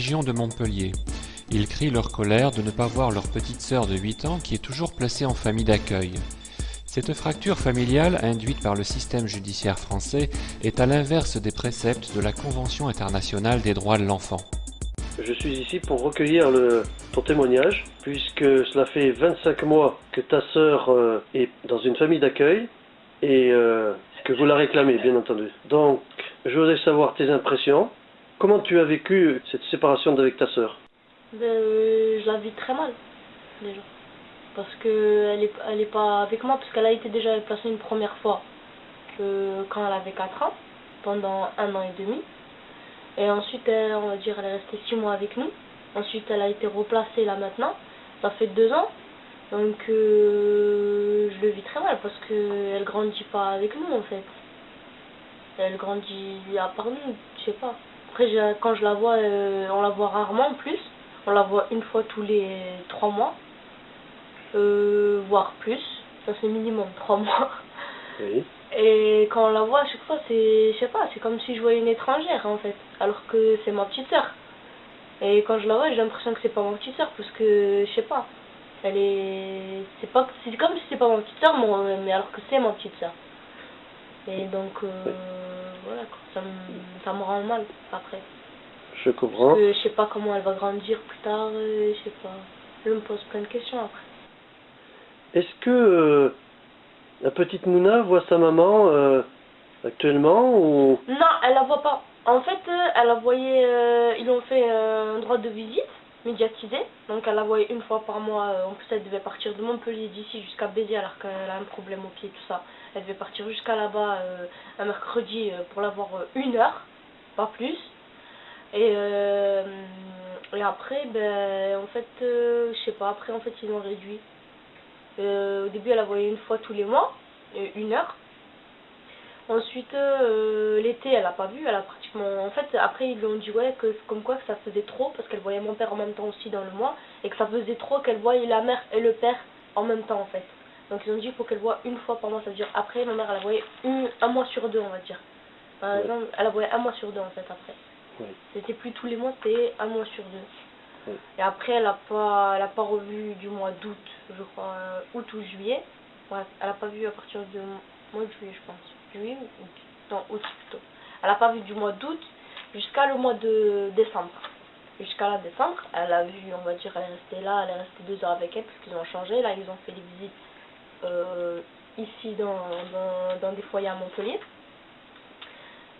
Région de Montpellier. Ils crient leur colère de ne pas voir leur petite sœur de 8 ans qui est toujours placée en famille d'accueil. Cette fracture familiale, induite par le système judiciaire français, est à l'inverse des préceptes de la Convention internationale des droits de l'enfant. Je suis ici pour recueillir ton témoignage, puisque cela fait 25 mois que ta sœur est dans une famille d'accueil et que vous la réclamez, bien entendu. Donc, je voudrais savoir tes impressions. Comment tu as vécu cette séparation avec ta sœur? Je la vis très mal, déjà. Parce qu'elle elle est pas avec moi, parce qu'elle a été déjà placée une première fois quand elle avait 4 ans, pendant 1 an et demi. Et ensuite, on va dire, elle est restée 6 mois avec nous. Ensuite, elle a été replacée là maintenant. Ça fait 2 ans. Donc, je le vis très mal parce qu'elle grandit pas avec nous en fait. Elle grandit à part nous, je sais pas. Après, quand je la vois, on la voit rarement en plus. On la voit une fois tous les 3 mois. Voire plus. Ça c'est minimum 3 mois. Oui. Et quand on la voit à chaque fois, je sais pas, c'est comme si je voyais une étrangère en fait. Alors que c'est ma petite sœur. Et quand je la vois, j'ai l'impression que c'est pas ma petite sœur parce que, je sais pas. C'est comme si c'est pas ma petite sœur, mais alors que c'est ma petite sœur. Et donc, voilà, quoi. Ça me rend mal après. Je comprends. Parce que je sais pas comment elle va grandir plus tard, je sais pas. Je me pose plein de questions après. Est-ce que la petite Mouna voit sa maman actuellement ou... Non, elle la voit pas. En fait, elle la voyait, ils ont fait un droit de visite médiatisé. Donc elle la voyait une fois par mois. En plus, elle devait partir de Montpellier d'ici jusqu'à Béziers alors qu'elle a un problème au pied, tout ça. Elle devait partir jusqu'à là-bas un mercredi pour la voir 1 heure, pas plus. Et après, ben, en fait, je sais pas, après, en fait, ils ont réduit. Au début, elle la voyait une fois tous les mois, 1 heure. Ensuite, l'été, elle a pas vu, elle a pratiquement... En fait, après, ils lui ont dit, ouais, comme quoi que ça faisait trop, parce qu'elle voyait mon père en même temps aussi dans le mois, et que ça faisait trop qu'elle voyait la mère et le père en même temps, en fait. Donc, ils ont dit, il faut qu'elle voie une fois par mois, ça veut dire, après, ma mère, elle la voyait 1 mois sur 2, on va dire. Par exemple, elle la voyait 1 mois sur 2, en fait, après. Oui. C'était plus tous les mois, c'était 1 mois sur 2. Oui. Et après, elle a pas revu du mois d'août, je crois, août ou juillet. Bref, elle a pas vu à partir du mois de juillet, je pense. Juillet ou août? Non, août plutôt. Elle a pas vu du mois d'août jusqu'à le mois de décembre. Jusqu'à la décembre, elle a vu, on va dire, elle est restée là, elle est restée 2 heures avec elle parce qu'ils ont changé. Là, ils ont fait des visites ici dans des foyers à Montpellier.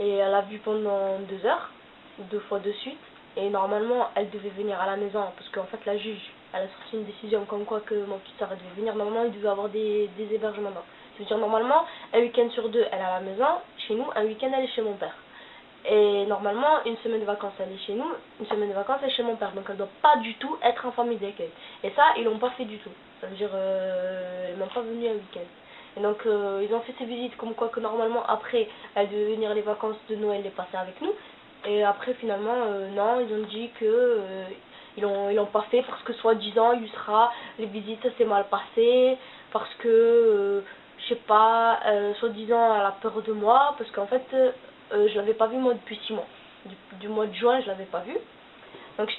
Et elle a vu pendant 2 heures, 2 fois de suite. Et normalement, elle devait venir à la maison parce qu'en fait, la juge, elle a sorti une décision comme quoi que mon petite soeur devait venir. Normalement, il devait avoir des hébergements. C'est-à-dire, normalement, un week-end sur 2, elle est à la maison, chez nous, un week-end, elle est chez mon père. Et normalement, une semaine de vacances, elle est chez nous, une semaine de vacances, elle est chez mon père. Donc, elle ne doit pas du tout être en famille d'accueil. Et ça, ils l'ont pas fait du tout. Ça veut dire, elle n'est même pas venue un week-end. Et donc, ils ont fait ces visites comme quoi que normalement, après, elle devait venir les vacances de Noël les passer avec nous. Et après, finalement, non, ils ont dit que ils l'ont pas fait parce que soi-disant, les visites, ça s'est mal passé, parce que, je sais pas, soi-disant, elle a peur de moi, parce qu'en fait, je l'avais pas vu moi depuis 6 mois. Du mois de juin, je l'avais pas vu. Donc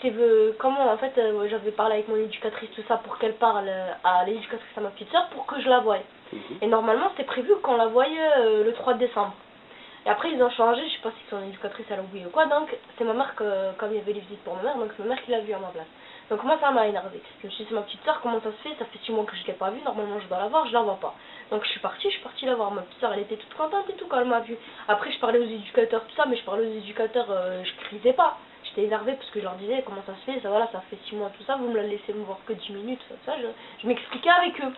comment en fait j'avais parlé avec mon éducatrice tout ça pour qu'elle parle à l'éducatrice à ma petite soeur pour que je la voie. Et normalement c'était prévu qu'on la voie le 3 décembre. Et après ils ont changé, je sais pas si son éducatrice elle a oublié ou quoi, donc c'est ma mère comme il y avait les visites pour ma mère, donc c'est ma mère qui l'a vue à ma place. Donc moi ça m'a énervé. Je me suis dit c'est ma petite soeur, comment ça se fait, ça fait 6 mois que je l'ai pas vue, normalement je dois la voir, je la vois pas. Donc je suis partie la voir, ma petite soeur elle était toute contente et tout quand elle m'a vue. Après je parlais aux éducateurs tout ça, mais je parlais aux éducateurs, je criais pas. J'étais énervée parce que je leur disais comment ça se fait, ça voilà, ça fait 6 mois tout ça, vous me la laissez me voir que 10 minutes, ça je m'expliquais avec eux.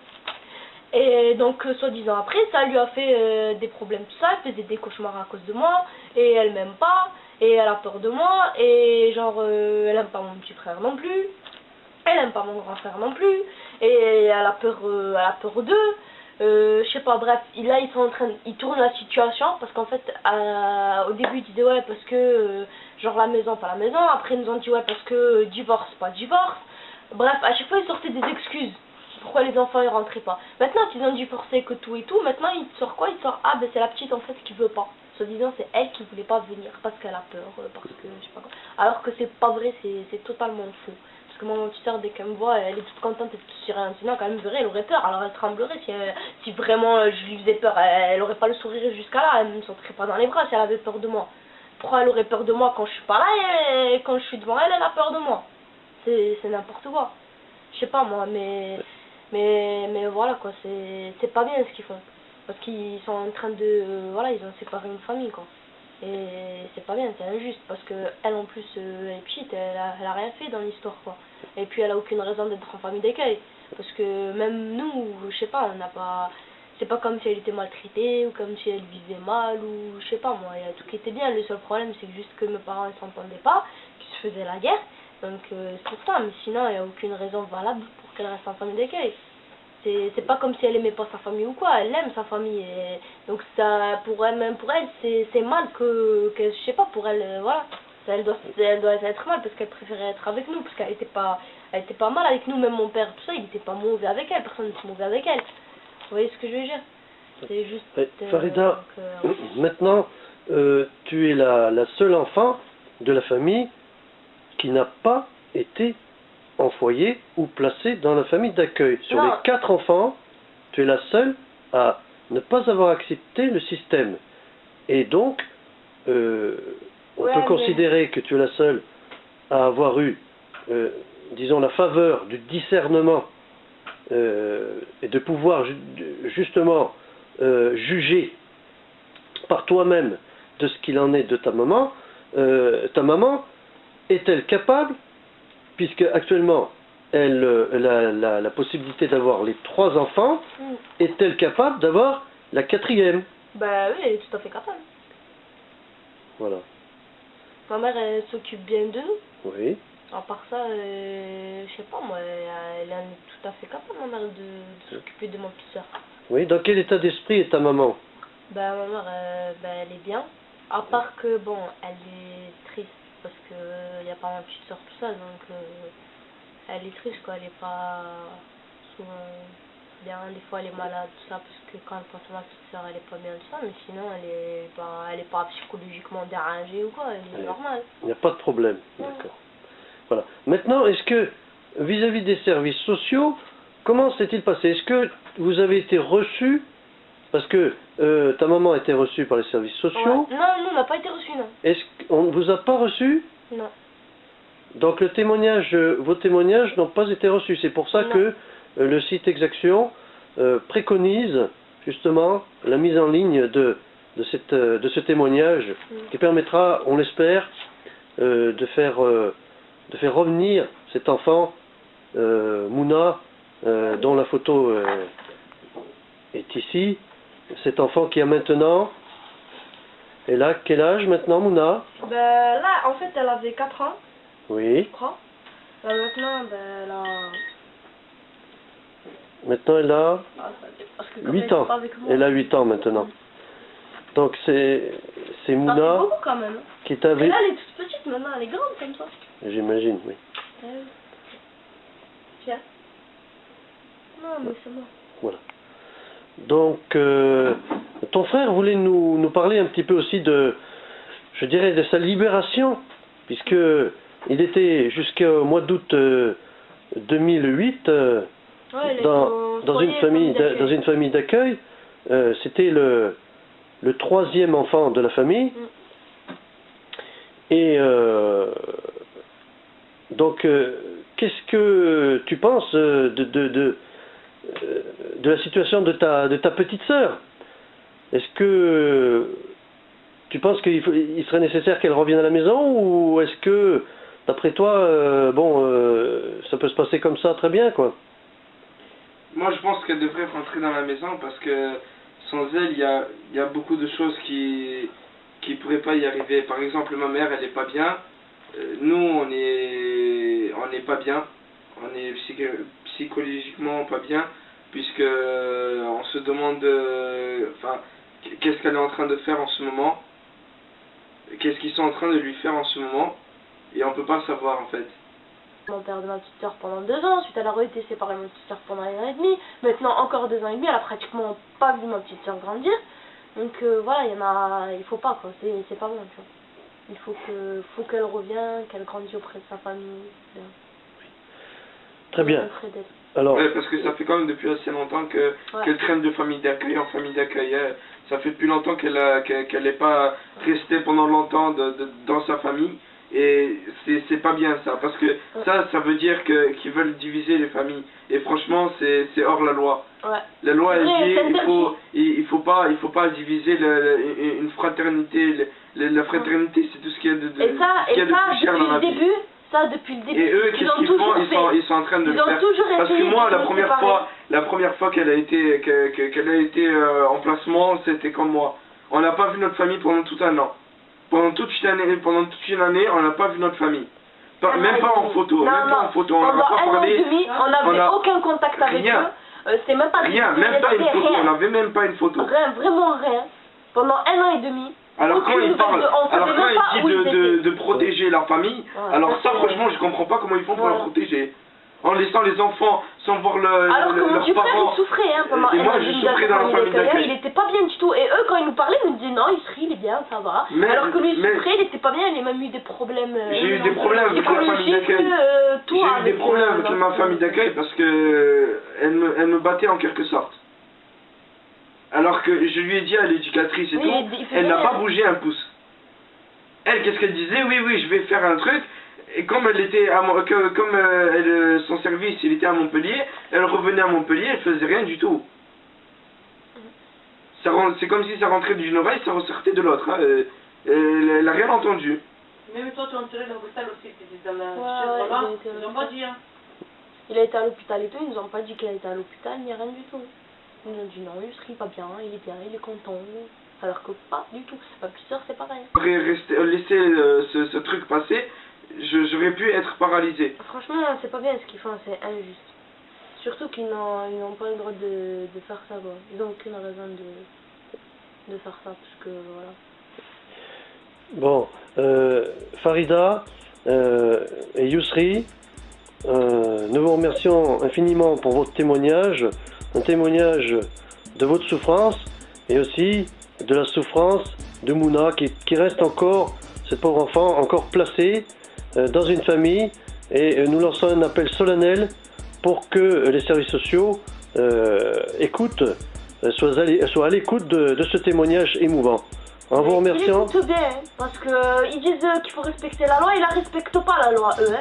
Et donc soi-disant après ça lui a fait des problèmes tout ça, elle faisait des cauchemars à cause de moi, et elle m'aime pas, et elle a peur de moi, et genre elle aime pas mon petit frère non plus, elle aime pas mon grand frère non plus, et elle a peur d'eux. Je sais pas, bref, là ils tournent la situation parce qu'en fait au début ils disaient ouais parce que genre la maison pas la maison, après ils nous ont dit ouais parce que divorce pas divorce, bref à chaque fois ils sortaient des excuses pourquoi les enfants ils rentraient pas. Maintenant qu'ils ont divorcé que tout et tout, maintenant ils sortent quoi, ils sortent ah ben c'est la petite en fait qui veut pas, soi-disant c'est elle qui voulait pas venir parce qu'elle a peur, parce que je sais pas quoi. Alors que c'est pas vrai, c'est totalement faux. Parce que moi, mon tuteur, dès qu'elle me voit, elle est toute contente et toute sereine. Sinon, quand elle me verrait, elle aurait peur. Alors elle tremblerait si vraiment je lui faisais peur. Elle aurait pas le sourire jusqu'à là, elle me sauterait pas dans les bras si elle avait peur de moi. Pourquoi elle aurait peur de moi quand je suis pas là et quand je suis devant elle, elle a peur de moi? C'est n'importe quoi. Je sais pas moi, mais voilà quoi, c'est pas bien ce qu'ils font. Parce qu'ils sont en train de, voilà, ils ont séparé une famille quoi. Et c'est pas bien, c'est injuste, parce que elle en plus, elle est petite, elle a rien fait dans l'histoire quoi. Et puis elle a aucune raison d'être en famille d'accueil. Parce que même nous, je sais pas, on n'a pas... C'est pas comme si elle était maltraitée, ou comme si elle vivait mal, ou je sais pas moi, il y a tout qui était bien. Le seul problème c'est juste que mes parents ne s'entendaient pas, qu'ils se faisaient la guerre. Donc c'est pour ça, mais sinon il n'y a aucune raison valable pour qu'elle reste en famille d'accueil. C'est pas comme si elle aimait pas sa famille ou quoi, elle aime sa famille. Et donc ça, pour elle, même pour elle, c'est mal que je sais pas, pour elle, voilà. Elle doit être mal parce qu'elle préférait être avec nous, parce qu'elle était pas mal avec nous, même mon père, tout ça, il était pas mauvais avec elle, personne n'était mauvais avec elle. Vous voyez ce que je veux dire? C'est juste... Farida, maintenant, tu es la seule enfant de la famille qui n'a pas été en foyer ou placée dans la famille d'accueil. Sur Non. les 4 enfants, tu es la seule à ne pas avoir accepté le système. Et donc, on peut considérer que tu es la seule à avoir eu, disons, la faveur du discernement et de pouvoir justement juger par toi-même de ce qu'il en est de ta maman. Ta maman est-elle capable, puisque actuellement elle a la possibilité d'avoir les 3 enfants, est-elle capable d'avoir la 4e? Bah oui, elle est tout à fait capable. Voilà. Ma mère, elle s'occupe bien d'eux. Oui. À part ça, je sais pas moi, elle est tout à fait capable, ma mère, de s'occuper de ma petite soeur. Oui, dans quel état d'esprit est ta maman? Bah ma mère, elle est bien. À part que, bon, elle est triste parce que il y a pas ma petite soeur tout ça, donc elle est triste quoi, elle est pas souvent bien, des fois elle est malade tout ça, parce que quand ma petite soeur elle est pas bien tout ça, mais sinon elle est pas psychologiquement dérangée ou quoi, elle est normale. Il n'y a pas de problème, d'accord. Voilà. Maintenant, est-ce que vis-à-vis des services sociaux, comment s'est-il passé? Est-ce que vous avez été reçu? Parce que ta maman a été reçue par les services sociaux. Ouais. Non, on n'a pas été reçus, non. Est-ce qu'on ne vous a pas reçu? Non. Donc le témoignage, vos témoignages n'ont pas été reçus. C'est pour ça que le site Exaction préconise justement la mise en ligne de ce témoignage qui permettra, on l'espère, de faire revenir cet enfant, Mouna, dont la photo est ici. Cet enfant qui a maintenant... Elle a quel âge maintenant, Mouna? Ben là, en fait, elle avait 4 ans. Oui. Je crois. Là, maintenant, ben, elle a... Maintenant, elle a 8 ans. Elle a 8 ans maintenant. Donc, c'est Mouna... Ça fait beaucoup quand même. Qui t'avait... Et là, elle est toute petite maintenant, elle est grande comme ça. J'imagine, oui. Tiens. Non, mais c'est moi. Voilà. Donc, ton frère voulait nous parler un petit peu aussi de, je dirais, de sa libération, puisque il était jusqu'au mois d'août 2008 dans une famille d'accueil. C'était le 3e enfant de la famille. Et donc, qu'est-ce que tu penses de la situation de ta petite sœur? Est-ce que tu penses qu'il serait nécessaire qu'elle revienne à la maison, ou est-ce que, d'après toi, ça peut se passer comme ça très bien, quoi? Moi, je pense qu'elle devrait rentrer dans la maison, parce que sans elle, il y a beaucoup de choses qui pourraient pas y arriver. Par exemple, ma mère, elle est pas bien. Nous, on est pas bien. On est psychologiquement pas bien, puisque on se demande qu'est-ce qu'elle est en train de faire en ce moment, qu'est-ce qu'ils sont en train de lui faire en ce moment, et on peut pas savoir en fait. Mon père de ma petite soeur pendant 2 ans, ensuite elle a été séparée de ma petite soeur pendant 1 an et demi, maintenant encore 2 ans et demi, elle a pratiquement pas vu ma petite soeur grandir, Donc voilà, il faut pas quoi, c'est pas bon, tu vois. Il faut qu'elle revienne, qu'elle grandisse auprès de sa famille. Bien. Très bien. Alors, ouais, parce que ça fait quand même depuis assez longtemps qu'elle traîne de famille d'accueil en famille d'accueil. Ça fait depuis longtemps qu'elle n'est pas restée pendant longtemps dans sa famille. Et c'est pas bien ça, parce que ça veut dire qu'ils veulent diviser les familles. Et franchement, c'est hors la loi. Ouais. La loi, elle dit il faut pas diviser une fraternité. La fraternité, c'est tout ce qu'il y a de plus cher dans la vie. Ça, depuis le début, et eux, qu'est-ce qu'ils font? Ils sont en train de le faire. Parce que moi, la première fois qu'elle a été en placement, c'était comme moi. On n'a pas vu notre famille pendant tout un an. Pendant toute une année, on n'a pas vu notre famille. Même pas en photo. On n'a pas parlé. On n'avait aucun contact avec eux. C'est même pas rien, même pas une photo. On n'avait même pas une photo. Rien, vraiment rien. Pendant 1 an et demi. Alors quand il dit de protéger leur famille, alors ça franchement je comprends pas comment ils font pour la protéger. En laissant les enfants sans voir leurs parents. Alors que mon petit frère il souffrait pendant et moi je souffrais dans la famille d'accueil. Il était pas bien du tout. Et eux quand ils nous parlaient ils nous disaient non il est bien, ça va. Alors que lui il souffrait, il était pas bien, il a même eu des problèmes. J'ai eu des problèmes avec la famille d'accueil. J'ai eu des problèmes avec ma famille d'accueil parce que elle me battait en quelque sorte. Alors que je lui ai dit à l'éducatrice et tout, elle n'a pas bougé un pouce. Elle, qu'est-ce qu'elle disait? Oui, je vais faire un truc. Et comme elle était son service, il était à Montpellier, elle revenait à Montpellier, elle faisait rien du tout. C'est comme si ça rentrait d'une oreille, ça ressortait de l'autre. Hein. Elle n'a rien entendu. Même toi, tu es enterré dans l'hôpital aussi, tu étais dans la... Ils n'ont pas dit, hein. Il a été à l'hôpital et tout, ils nous ont pas dit qu'il a été à l'hôpital, ni rien du tout. Ils nous ont dit non, il va bien, il est bien, il est content. Alors que pas du tout. Ma petite soeur, c'est pareil. Laisser ce truc passer, j'aurais pu être paralysé. Franchement, c'est pas bien ce qu'ils font, c'est injuste. Surtout qu'ils n'ont pas le droit de faire ça, quoi. Ils n'ont aucune raison de faire ça, parce que voilà. Bon, Farida et Yousri, nous vous remercions infiniment pour votre témoignage. Un témoignage de votre souffrance et aussi de la souffrance de Mouna qui reste encore, cette pauvre enfant, encore placée dans une famille, et nous lançons un appel solennel pour que les services sociaux soient à l'écoute de ce témoignage émouvant. En vous remerciant. Ils écoutent bien, parce qu'ils disent qu'il faut respecter la loi, ils la respectent pas la loi, eux.